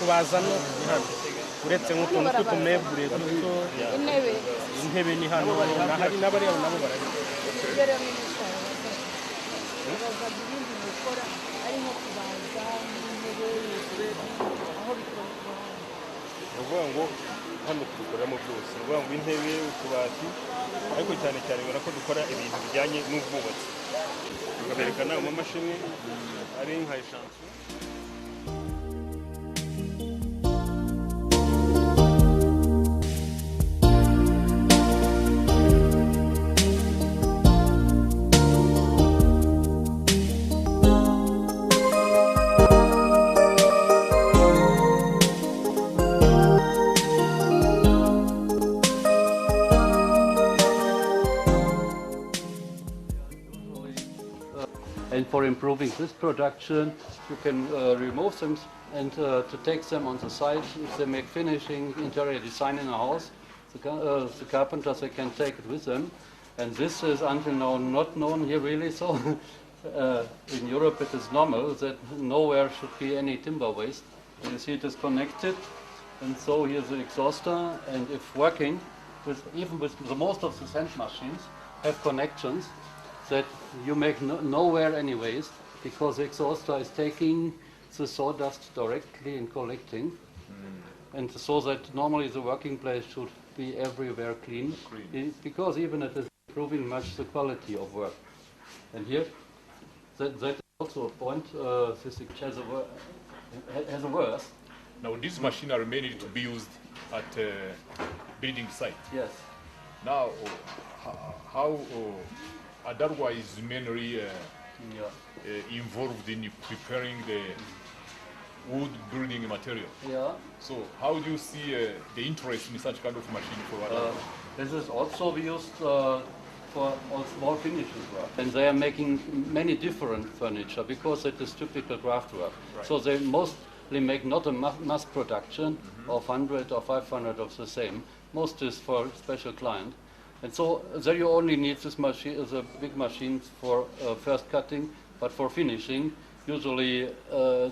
kubaza no hano uretse nk'utuntu tw'utumebure duto intebe ni hano hari n'abari nabo barari uvuga ngo hano tubikoramo byose uvuga ngo intebe utubati ariko cyane cyane ubona ko dukora ibintu bijyanye n'ubwubatsi tukaberekana amamashini ari nka eshansiyo. And for improving this production, you can remove them and to take them on the site. If they make finishing, interior design in a house, the carpenters, they can take it with them. And this is until now not known here really. So in Europe it is normal that nowhere should be any timber waste. And you see it is connected. And so here's the exhauster. And if working, even with the most of the sand machines have connections, that you make nowhere any waste, because the exhauster is taking the sawdust directly and collecting. And so that normally the working place should be everywhere clean. Because even it is improving much the quality of work. And here, that is also a point, this has a worse. Now this machinery mainly to be used at building site. Yes. Now, how Adarwa is mainly involved in preparing the wood building material. Yeah. So how do you see the interest in such kind of machine for Adarwa? This is also used for all small finishes work. And they are making many different furniture because it is typical craft work. Right. So they mostly make not a mass production of 100 or 500 of the same. Most is for special client. And so there you only need this machine, the big machines for first cutting, but for finishing, usually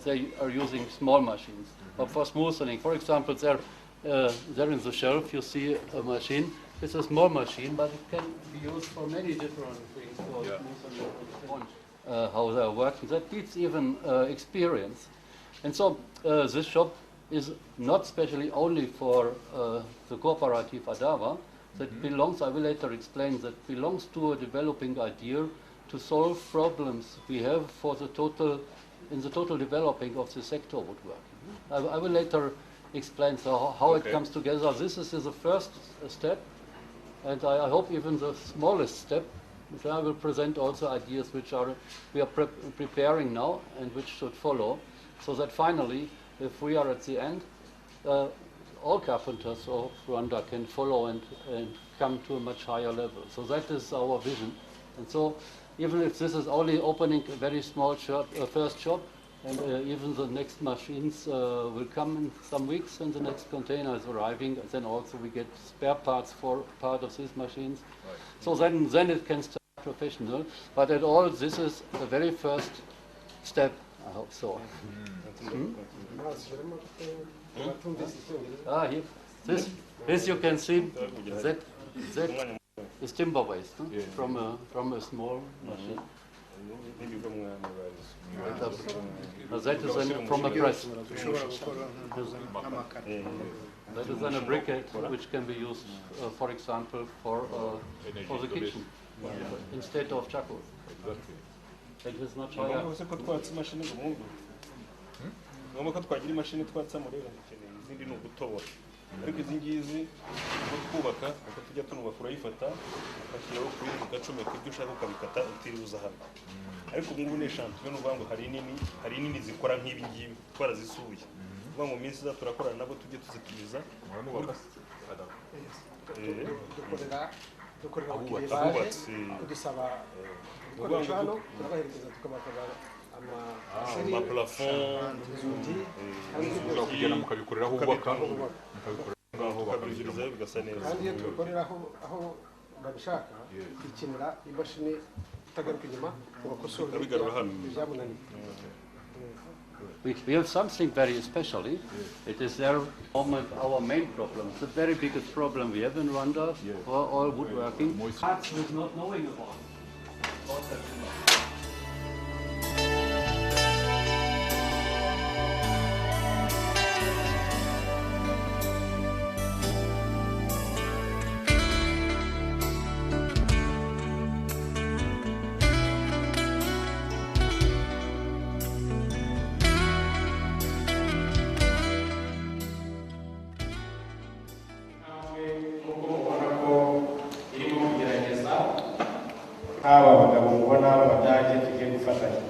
they are using small machines. But for smoothing, for example, there in the shelf you see a machine. It's a small machine, but it can be used for many different things for smoothing the sponge. How they are working, that needs even experience. And so this shop is not specially only for the cooperative Adarwa. That belongs, I will later explain, that belongs to a developing idea to solve problems we have for the total, in the total developing of the sector woodwork. I will later explain how it comes together. This is the first step, and I hope even the smallest step. So I will present also ideas which we are preparing now and which should follow, so that finally, if we are at the end, all carpenters of Rwanda can follow and come to a much higher level. So that is our vision. And so even if this is only opening a very small shop, first shop, and even the next machines will come in some weeks when the next container is arriving, and then also we get spare parts for part of these machines. Right. So then it can start professional. But at all, this is the very first step, I hope so. Here, this you can see, that is timber waste from a small machine. That is from a press. That is then a briquette which can be used, for example, for the kitchen instead of charcoal. It is much higher. Ngombwa ko twagira imashini twatsa murera dukeneye izindi ni ugutobora ariko izi ngizi uko twubaka uko tujya tunubaka urayifata ukashyiraho kuri ugacomeka ibyo ushaka ukabikata utiribuza hano ariko ubu ngubu ni eshantiyoni uvuga ngo hari nini zikora nk'ibi ngibi twarazisuye uvuga mu minsi iza turakorana nabo tujye tuzitumiza dukorera abakiriya baje kudusaba ibikoresho hano turabaherekeza tukabakora amaplafond inzugi kugenda mukabikorera aho ubaka mukabikorera bigasa neza kandi iyo tubikorera aho babishaka ikenera imashini itagaruka inyuma ubakosora ibyamunaniye. We have something very specially. It is our main problem. The very biggest problem we have in Rwanda for all woodworking. Parts with not knowing about it. aba bagabo mubona badaje tugiye gufatanya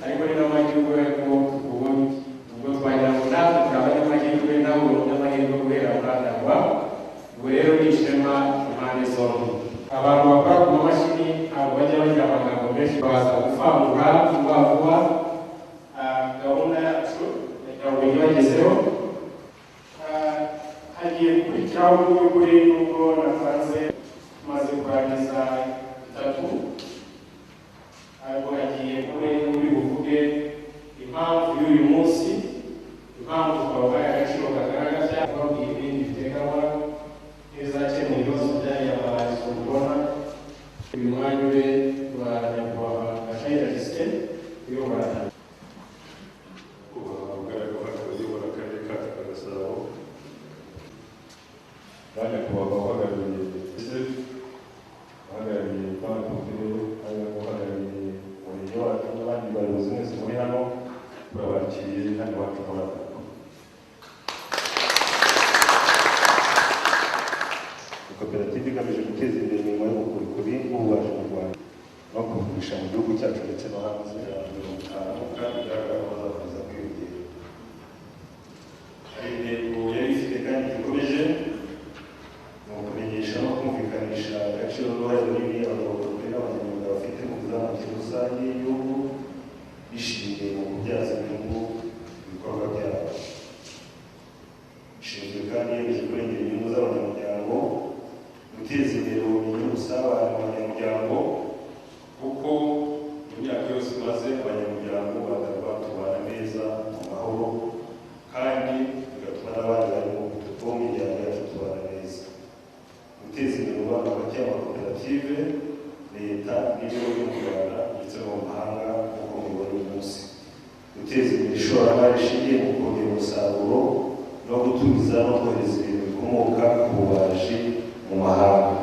ariko ni n'amahirwe ko ubundi ubwo twajya mu natwe turabona amahirwe nabo n'amahirwe kubera muri Adarwa ubwo rero ni ishema impande zombi. Abantu bakora ku mamashini abo bajya bagira amagambo menshi baza gufangura vuba gahunda yacu kugira ngo bagezeho hagiye gukurikiraho n'ukuri n'ubwo nasanze tumaze kurangiza ariko hagiye muri buvuge impamvu y'uyu munsi, impamvu twabaye agaciro kagaragaza babwiye ibindi biteganywa n'ibizakemura ibibazo byariya abahanzi kubona uyu mwanya ube wa nyakubahwa Gashayija Justin uyobora uyobora akarere ka Gasabo kandi kubaga uhagarariye uhagarariye banki uhagarariye umurenge wacu n'abandi bayobozi mwese muri hano turabakiriye kandi iwacu muri Adarwa. Koperative igamije guteza imbere imirimo y'ubukorikori n'ububaji mu Rwanda no kugurisha mu gihugu cyacu ndetse no hanze ya 50 kandi bigaragara ko bazakomeza kwiyongera. Hari intego yari ifite kandi ikomeje mu kumenyesha no kumvikanisha agaciro n'uruhare runini abayobozi n'abanyamwuga bafite mu kuzamura rusange y'igihugu bishingiye mu kubyaza inyungu ibikorwa byabo. Ishinzwe kandi yemeje kurengera inyungu z'abanyamuryango, guteza imbere ubumenyi n'ubusabane mu banyamuryango kuko mu myaka yose maze abanyamuryango Adarwa tubana neza mu mahoro kandi bigatuma n'abandi bari mu miryango yacu tubana neza. Guteza imbere umubano hagati y'amakoperative, leta n'ibigo byo mu Rwanda ndetse no mu mahanga nk'uko mubibona uyu munsi. Guteza imbere ishoramari rishingiye mu kongera umusaruro no gutumiza no kohereza ibintu bikomoka ku bubaji mu mahanga.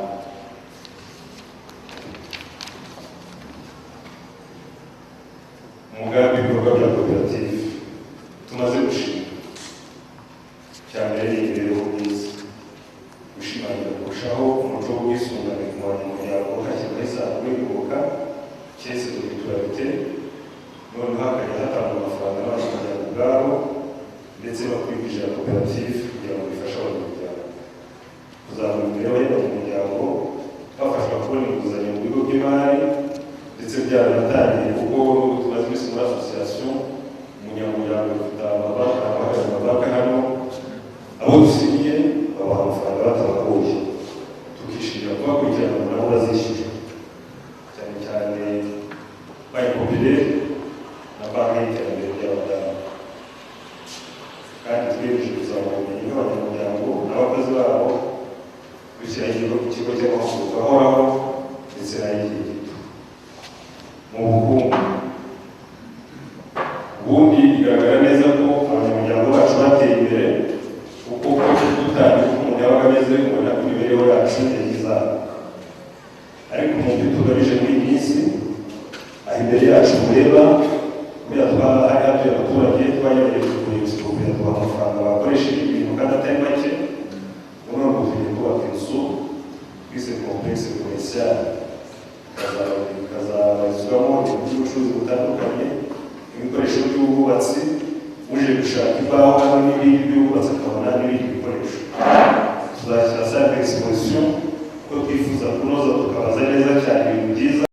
Umugambi w'ibikorwa bya koperative tumaze gushinga cyane ari imibereho myiza, gushimangira kurushaho umuco w'ubwisungane ku banyamuryango hashyirwaho isanzwe y'ingoboka cyese turiturabite noneho hakajya hatangwa amafaranga n'abanyamuryango ubwabo ndetse no kwigishira koperative kugira ngo bifashe abanyamuryango kuzamura imibereho y'abanyamuryango bafashwa kubona inguzanyo mu bigo by'imari ndetse byaratangiye kuko tumaze iminsi muri association umunyamuryango ufite amabanki hano abo dusinyiye babaha amafaranga batabagoye tukishimira kubakurikirana nabo bazishyura cyane cyane banki populaire na banki y'iterambere ry'abadamu kandi twiyemeje kuzamura ubumenyi bw'abanyamuryango n'abakozi babo gushyiraho ikigo cy'amahugurwa ahoraho ndetse n'ay'igihe gito. Mu bukungu ubundi bigaragara neza ko abanyamuryango bacu bateye imbere kuko dutangiye uko umuntu yabaga ameze ubona ko imibereho yacu yagize ariko umuntu tugamije muri iyi minsi aho imbere yacu mureba kubera hari hatuye abaturage twagereye ubuyobozi kugira ngo amafaranga bakoreshe ibintu kandi atari make noneho ngo tugiye kubaka inzu twise complexe commercial ikazabarizwamo ibintu by'ubucuruzi butandukanye ibikoresho by'ubwubatsi uje gushaka imbaho hano n'ibindi by'ubwubatsi akabona n'ibindi bikoresho tuzashyira salle d'exposition ko twifuza kunoza tukabaza neza cyane ibintu byiza